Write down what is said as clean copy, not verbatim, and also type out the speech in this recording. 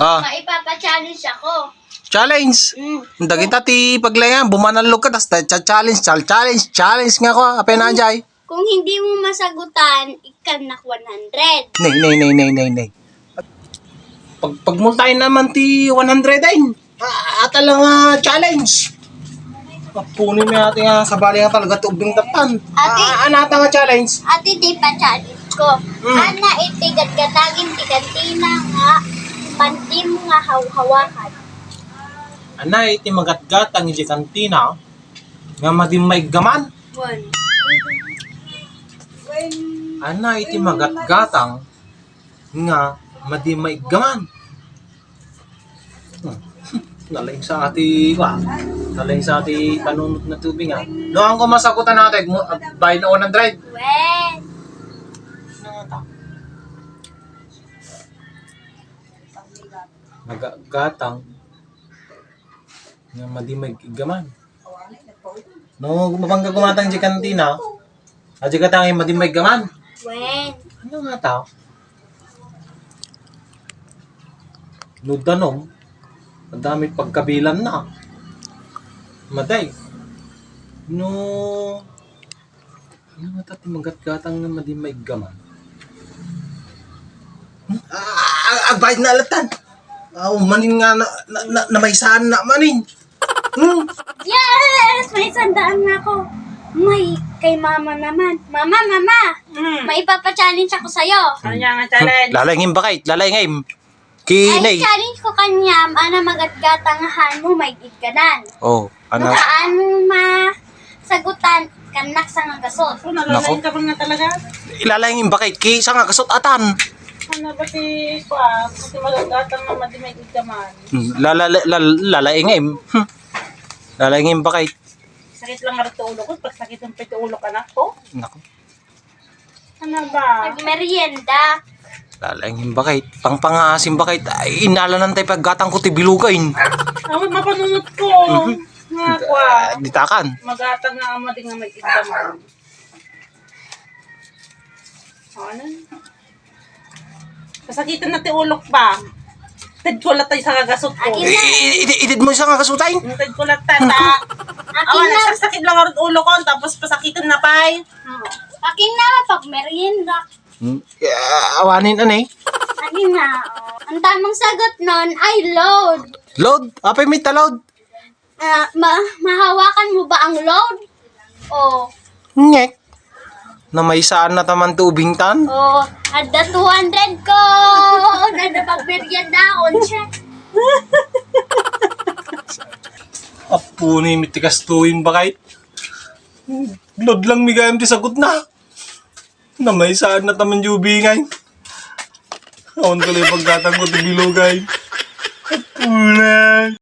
Maipapa-challenge ako. Challenge. Dagit ti paglayan, bumanalog ka, tas challenge nga ko, apay na jay. Kung hindi mo masagutan, ikanak 100. Nay. Pagmultahin naman ti 100 ay. Ata lang challenge. Punin mo natin sa bali nga talaga tubing tapan. Anata nga challenge. Ate, di pa challenge ko. Ana, itigat-gatagin, tigantina nga, pantim nga hawakan. Ana, iti magatgat ang iti kantina nga madimay gaman. Ana, iti magatgatang nga madimay gaman. Nalaing sa ati panunod na tubig nga. Noong ko masagutan natin, bayad na 100. When? Nagagatang nga madimay gaman. No, mabangga gumatang di kantina, di katang madimay gaman. When? Ano nga tao? No danom, ang dami pagkabilan na. Maday. No, ano nga tati magatgatang nga madimay gaman? Agbayad na alatan. Manin nga na may saan na manin. Yes! May sandaan na ako. May kay mama naman. Mama! May ipapa-challenge ako sa'yo. Ano niya nga challenge? Lalangin ba kahit? Lalangin. Ay, Kinay. challenge ko kanya, magatgatangahan mo, may gigkanan. Oh, ano? Saan mo masagutan, kanak sa nga gasot. So, nalalain ka ba nga talaga? Ilalangin ba kahit? Kisa nga kasot atan. Ano ba si Kwa? Kasi magagatang na madimay gaman. Lalangin. Lalangin ba kahit? Sakit lang nga rin ulo ko. Pag sakit yung pito ulo ka na ko. Nako. Ano ba? Pag-merienda. Lalangin ba kahit? Pangpangasim ba kahit? Ay, inalanan tayo paggatang ko tibilugain. Ako mapanunod ko. Nga Kwa. Ditakan. Magatang nga ama din nga may gaman. Ano? Kasakitan na ti ulok pa. Tid ko latay sa kagasot ko. Idid mo isang kasutay? Tid ko latay ta. Awan, nagsasakit lang ang ulo ko. Tapos pasakitan na pa'y. Akin na, pag-merienda. Awanin anay. Akin na, ang tamang sagot nun ay load. Load? Apay may talod? Mahawakan mo ba ang load? O, Ngek. Na may saan na taman tubing tan? ada 200 ko. Nada pag-merienda ako. Apo ni mitikas tuwin ba kahit? Load lang migayam ti sagot na. Na may saan na taman jubingay. Awan ko lang pagkatang ko ti bilugay. Apo na.